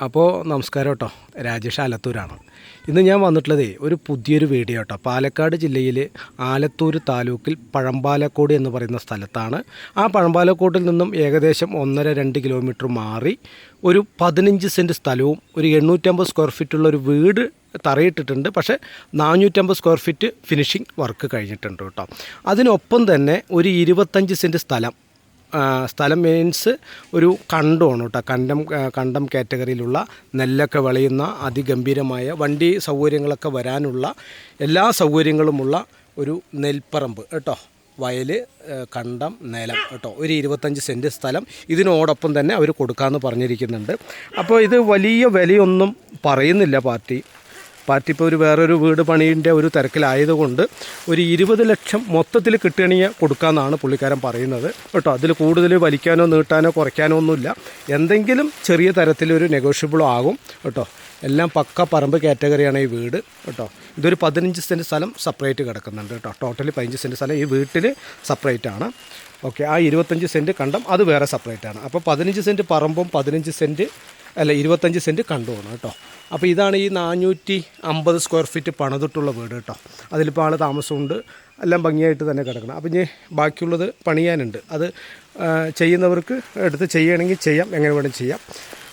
അപ്പോൾ നമസ്കാരം കേട്ടോ, രാജേഷ് ആലത്തൂരാണ്. ഇന്ന് ഞാൻ വന്നിട്ടുള്ളത് ഒരു പുതിയൊരു വീഡിയോ കേട്ടോ. പാലക്കാട് ജില്ലയിൽ ആലത്തൂർ താലൂക്കിൽ പഴമ്പാലക്കോട് എന്ന് പറയുന്ന സ്ഥലത്താണ്. ആ പഴമ്പാലക്കോട്ടിൽ നിന്നും ഏകദേശം 1.5-2 കിലോമീറ്റർ മാറി ഒരു 15 സെൻറ്റ് സ്ഥലവും ഒരു 850 സ്ക്വയർ ഫീറ്റുള്ള ഒരു വീട് തറയിട്ടിട്ടുണ്ട്. പക്ഷേ 450 സ്ക്വയർ ഫീറ്റ് ഫിനിഷിംഗ് വർക്ക് കഴിഞ്ഞിട്ടുണ്ട് കേട്ടോ. അതിനൊപ്പം തന്നെ ഒരു 25 സെൻറ്റ് സ്ഥലം മീൻസ് ഒരു കണ്ടമാണ് കേട്ടോ. കണ്ടം കാറ്റഗറിയിലുള്ള നെല്ലൊക്കെ വിളയുന്ന അതിഗംഭീരമായ വണ്ടി സൗകര്യങ്ങളൊക്കെ വരാനുള്ള എല്ലാ സൗകര്യങ്ങളുമുള്ള ഒരു നെൽപ്പറമ്പ് കേട്ടോ. വയൽ, കണ്ടം, നിലം കേട്ടോ. ഒരു 25 സെൻറ്റ് സ്ഥലം ഇതിനോടൊപ്പം തന്നെ അവർ കൊടുക്കാമെന്ന് പറഞ്ഞിരിക്കുന്നുണ്ട്. അപ്പോൾ ഇത് വലിയ വിലയൊന്നും പറയുന്നില്ല പാർട്ടി ഇപ്പോൾ ഒരു വേറൊരു വീട് പണീൻ്റെ ഒരു തിരക്കിലായതുകൊണ്ട് ഒരു 20 ലക്ഷം മൊത്തത്തിൽ കിട്ടുകയാണെങ്കിൽ കൊടുക്കാമെന്നാണ് പുള്ളിക്കാരൻ പറയുന്നത് കേട്ടോ. അതിൽ കൂടുതൽ വലിക്കാനോ നീട്ടാനോ കുറയ്ക്കാനോ ഒന്നുമില്ല. എന്തെങ്കിലും ചെറിയ തരത്തിലൊരു നെഗോഷ്യബിളോ ആകും കേട്ടോ. എല്ലാം പക്ക പറമ്പ് കാറ്റഗറിയാണ് ഈ വീട് കേട്ടോ. ഇതൊരു 15 സെൻറ്റ് സ്ഥലം സെപ്പറേറ്റ് കിടക്കുന്നുണ്ട് കേട്ടോ. ടോട്ടലി 15 സെൻറ്റ് സ്ഥലം ഈ വീട്ടിൽ സെപ്പറേറ്റ് ആണ്. ഓക്കെ, ആ 25 സെൻറ്റ് കണ്ടം അത് വേറെ സെപ്പറേറ്റ് ആണ്. അപ്പോൾ 15 സെൻറ്റ് പറമ്പും 25 സെൻറ്റ് കണ്ടുമാണ് കേട്ടോ. അപ്പോൾ ഇതാണ് ഈ 450 സ്ക്വയർ ഫീറ്റ് പണിതിട്ടുള്ള വീട് കേട്ടോ. അതിലിപ്പോൾ ആൾ താമസമുണ്ട്, എല്ലാം ഭംഗിയായിട്ട് തന്നെ കിടക്കണം. അപ്പോൾ ഇനി ബാക്കിയുള്ളത് പണിയാനുണ്ട്. അത് ചെയ്യുന്നവർക്ക് എടുത്ത് ചെയ്യണമെങ്കിൽ ചെയ്യാം, എങ്ങനെ വേണമെങ്കിൽ ചെയ്യാം.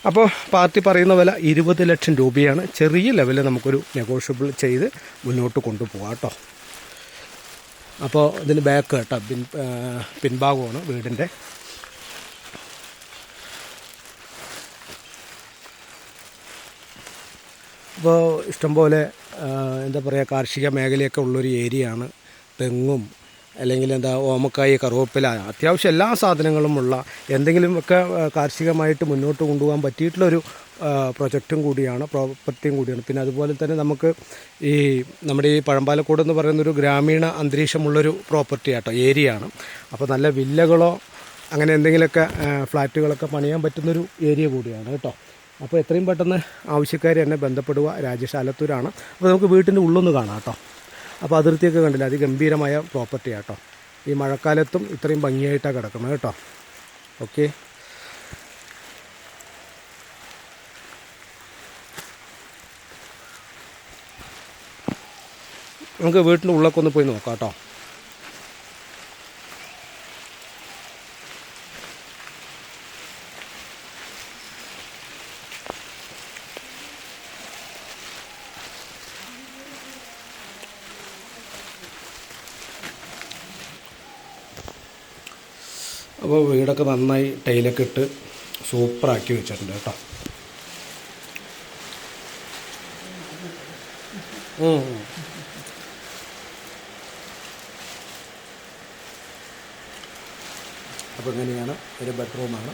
അപ്പോൾ പാർട്ടി പറയുന്ന വില 20 ലക്ഷം രൂപയാണ്. ചെറിയ ലെവലിൽ നമുക്കൊരു നെഗോഷ്യബിൾ ചെയ്ത് മുന്നോട്ട് കൊണ്ടുപോകാം കേട്ടോ. അപ്പോൾ ഇതിന് ബാക്ക് കേട്ടോ, പിൻഭാഗമാണ് വീടിൻ്റെ. അപ്പോൾ ഇഷ്ടംപോലെ എന്താ പറയുക, കാർഷിക മേഖലയൊക്കെ ഉള്ളൊരു ഏരിയയാണ്. തെങ്ങും അല്ലെങ്കിൽ ഓമക്കായ്, കറുവപ്പില, അത്യാവശ്യം എല്ലാ സാധനങ്ങളുമുള്ള എന്തെങ്കിലുമൊക്കെ കാർഷികമായിട്ട് മുന്നോട്ട് കൊണ്ടുപോകാൻ പറ്റിയിട്ടുള്ളൊരു പ്രൊജക്റ്റും കൂടിയാണ്, പ്രോപ്പർട്ടിയും കൂടിയാണ്. പിന്നെ അതുപോലെ തന്നെ നമുക്ക് ഈ നമ്മുടെ ഈ പഴമ്പാലക്കോട് എന്ന് പറയുന്നൊരു ഗ്രാമീണ അന്തരീക്ഷമുള്ളൊരു പ്രോപ്പർട്ടി ആട്ടോ, ഏരിയ ആണ്. അപ്പോൾ നല്ല വില്ലകളോ അങ്ങനെ എന്തെങ്കിലുമൊക്കെ ഫ്ലാറ്റുകളൊക്കെ പണിയാൻ പറ്റുന്നൊരു ഏരിയ കൂടിയാണ് കേട്ടോ. അപ്പോൾ എത്രയും പെട്ടെന്ന് ആവശ്യക്കാർ എന്നെ ബന്ധപ്പെടുക. രാജേഷ് ആലത്തൂരാണ്. അപ്പോൾ നമുക്ക് വീട്ടിൻ്റെ ഉള്ളൊന്ന് കാണാം കേട്ടോ. അപ്പോൾ അതിർത്തിയൊക്കെ കണ്ടില്ല, അതിഗംഭീരമായ പ്രോപ്പർട്ടി ആട്ടോ. ഈ മഴക്കാലത്തും ഇത്രയും ഭംഗിയായിട്ടാണ് കിടക്കുന്നത് കേട്ടോ. ഓക്കെ, നമുക്ക് വീട്ടിൻ്റെ ഉള്ളൊക്കെ ഒന്ന് പോയി നോക്കാം കേട്ടോ. അപ്പോൾ വീടൊക്കെ നന്നായി ടൈലൊക്കെ ഇട്ട് സൂപ്പറാക്കി വെച്ചിട്ടുണ്ട് കേട്ടോ. അപ്പോൾ ഇങ്ങനെയാണ് ഒരു ബെഡ്റൂമാണ്.